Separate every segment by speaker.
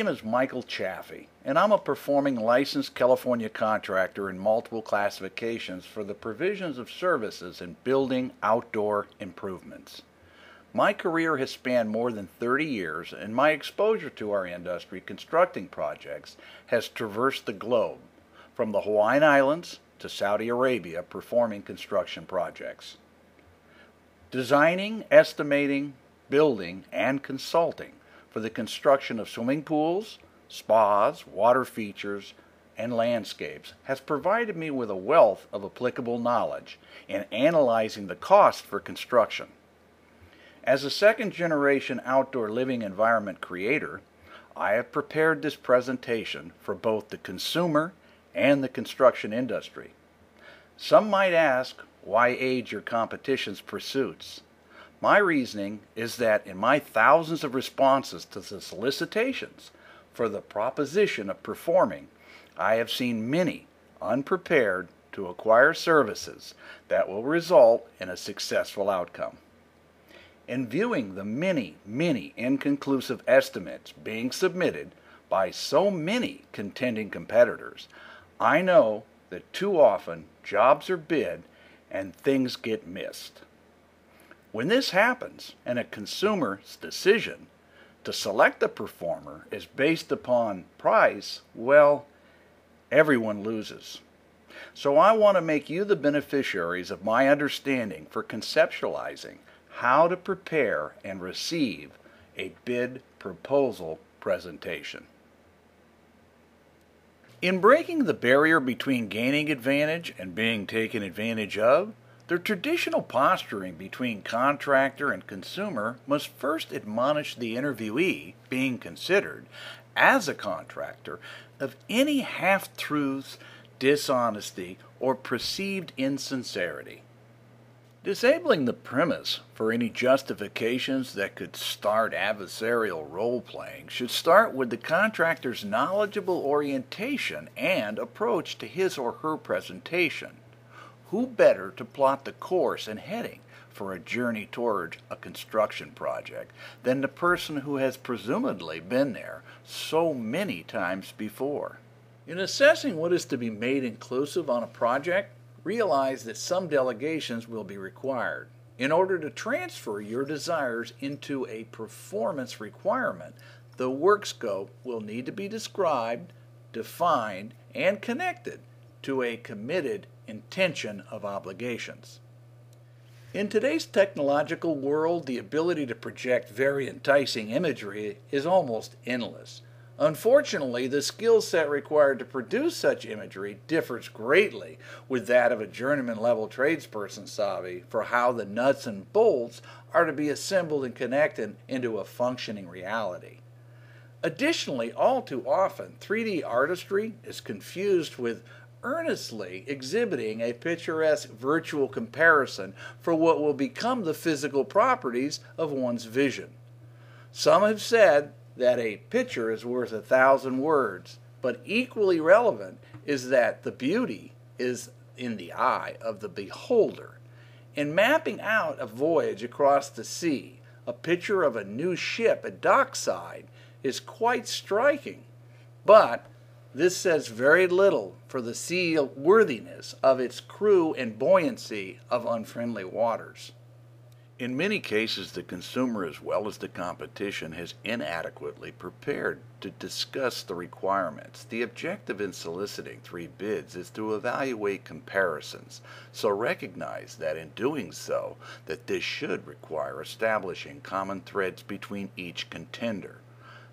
Speaker 1: name is Michael Chaffee, and I'm a performing licensed California contractor in multiple classifications for the provisions of services in building outdoor improvements. My career has spanned more than 30 years, and my exposure to our industry constructing projects has traversed the globe, from the Hawaiian Islands to Saudi Arabia performing construction projects. Designing, estimating, building, and consulting for the construction of swimming pools, spas, water features, and landscapes has provided me with a wealth of applicable knowledge in analyzing the cost for construction. As a second-generation outdoor living environment creator, I have prepared this presentation for both the consumer and the construction industry. Some might ask, why aid your competition's pursuits? My reasoning is that in my thousands of responses to the solicitations for the proposition of performing, I have seen many unprepared to acquire services that will result in a successful outcome. In viewing the many inconclusive estimates being submitted by so many contending competitors, I know that too often jobs are bid and things get missed. When this happens, and a consumer's decision to select a performer is based upon price, well, everyone loses. So I want to make you the beneficiaries of my understanding for conceptualizing how to prepare and receive a bid proposal presentation. In breaking the barrier between gaining advantage and being taken advantage of, the traditional posturing between contractor and consumer must first admonish the interviewee being considered as a contractor of any half-truths, dishonesty, or perceived insincerity. Disabling the premise for any justifications that could start adversarial role-playing should start with the contractor's knowledgeable orientation and approach to his or her presentation. Who better to plot the course and heading for a journey toward a construction project than the person who has presumably been there so many times before? In assessing what is to be made inclusive on a project, realize that some delegations will be required. In order to transfer your desires into a performance requirement, the work scope will need to be described, defined, and connected to a committed intention of obligations. In today's technological world, the ability to project very enticing imagery is almost endless. Unfortunately, the skill set required to produce such imagery differs greatly with that of a journeyman-level tradesperson savvy for how the nuts and bolts are to be assembled and connected into a functioning reality. Additionally, all too often, 3D artistry is confused with earnestly exhibiting a picturesque virtual comparison for what will become the physical properties of one's vision. Some have said that a picture is worth 1,000 words, but equally relevant is that the beauty is in the eye of the beholder. In mapping out a voyage across the sea, a picture of a new ship at dockside is quite striking, but this says very little for the seaworthiness of its crew and buoyancy of unfriendly waters. In many cases, the consumer as well as the competition has inadequately prepared to discuss the requirements. The objective in soliciting 3 bids is to evaluate comparisons, so recognize that in doing so, that this should require establishing common threads between each contender.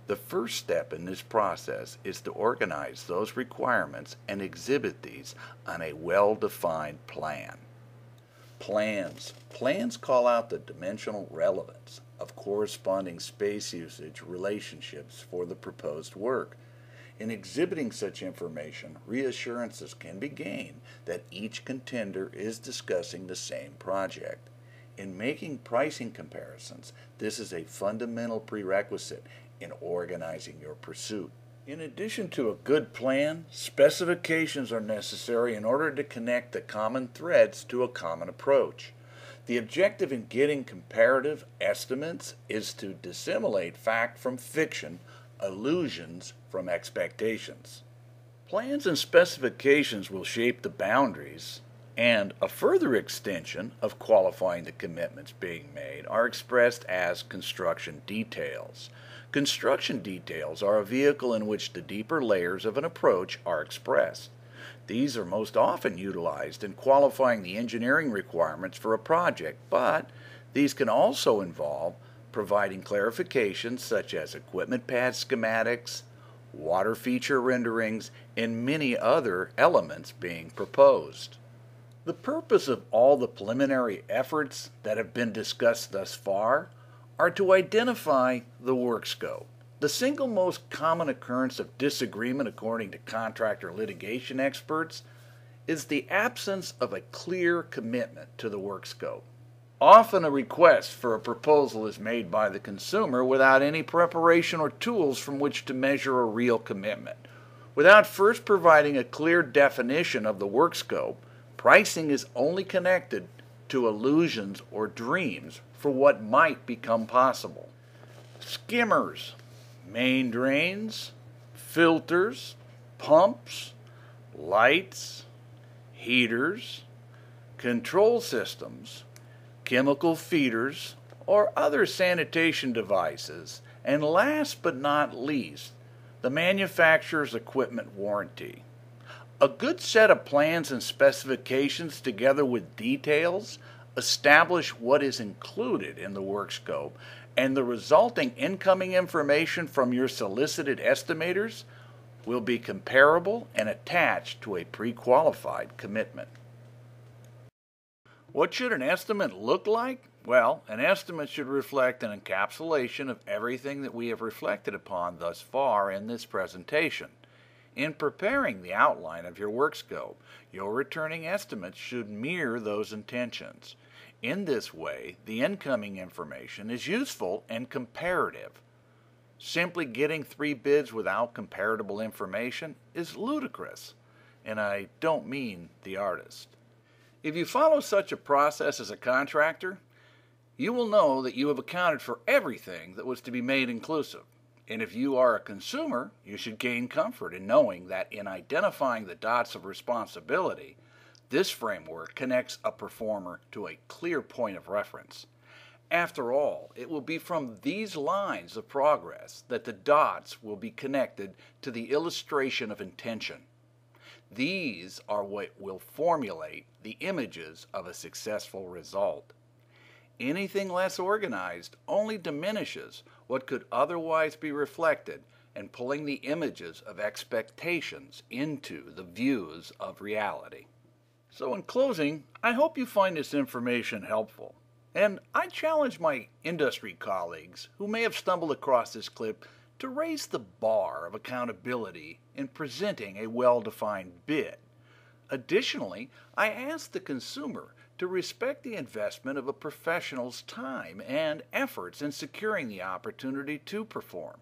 Speaker 1: The first step in this process is to organize those requirements and exhibit these on a well-defined plan. Plans call out the dimensional relevance of corresponding space usage relationships for the proposed work. In exhibiting such information, reassurances can be gained that each contender is discussing the same project. In making pricing comparisons, this is a fundamental prerequisite in organizing your pursuit. In addition to a good plan, specifications are necessary in order to connect the common threads to a common approach. The objective in getting comparative estimates is to dissimulate fact from fiction illusions from expectations. Plans and specifications will shape the boundaries, and a further extension of qualifying the commitments being made are expressed as construction details. Construction details are a vehicle in which the deeper layers of an approach are expressed. These are most often utilized in qualifying the engineering requirements for a project, but these can also involve providing clarifications such as equipment pad schematics, water feature renderings, and many other elements being proposed. The purpose of all the preliminary efforts that have been discussed thus far are to identify the work scope. The single most common occurrence of disagreement, according to contractor litigation experts, is the absence of a clear commitment to the work scope. Often a request for a proposal is made by the consumer without any preparation or tools from which to measure a real commitment. Without first providing a clear definition of the work scope, pricing is only connected to illusions or dreams for what might become possible. Skimmers, main drains, filters, pumps, lights, heaters, control systems, chemical feeders, or other sanitation devices, and last but not least, the manufacturer's equipment warranty. A good set of plans and specifications together with details establish what is included in the work scope, and the resulting incoming information from your solicited estimators will be comparable and attached to a pre-qualified commitment. What should an estimate look like? Well, an estimate should reflect an encapsulation of everything that we have reflected upon thus far in this presentation. In preparing the outline of your work scope, your returning estimates should mirror those intentions. In this way, the incoming information is useful and comparative. Simply getting 3 bids without comparable information is ludicrous, and I don't mean the artist. If you follow such a process as a contractor, you will know that you have accounted for everything that was to be made inclusive. And if you are a consumer, you should gain comfort in knowing that in identifying the dots of responsibility, this framework connects a performer to a clear point of reference. After all, it will be from these lines of progress that the dots will be connected to the illustration of intention. These are what will formulate the images of a successful result. Anything less organized only diminishes what could otherwise be reflected and pulling the images of expectations into the views of reality. So in closing, I hope you find this information helpful. And I challenge my industry colleagues who may have stumbled across this clip to raise the bar of accountability in presenting a well-defined bid. Additionally, I ask the consumer to respect the investment of a professional's time and efforts in securing the opportunity to perform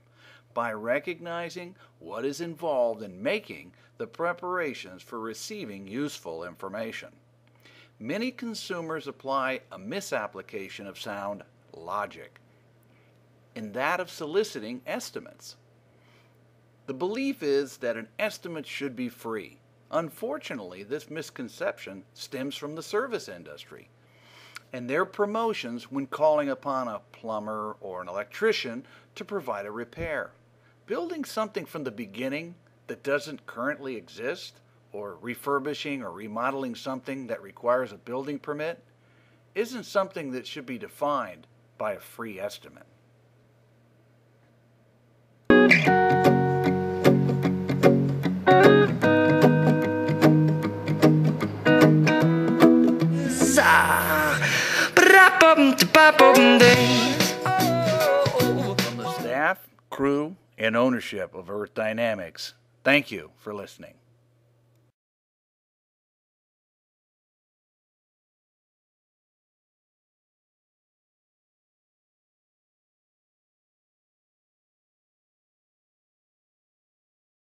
Speaker 1: by recognizing what is involved in making the preparations for receiving useful information. Many consumers apply a misapplication of sound logic in that of soliciting estimates. The belief is that an estimate should be free. Unfortunately, this misconception stems from the service industry and their promotions when calling upon a plumber or an electrician to provide a repair. Building something from the beginning that doesn't currently exist, or refurbishing or remodeling something that requires a building permit, isn't something that should be defined by a free estimate. From the staff, crew, and ownership of Earth Dynamics, thank you for listening.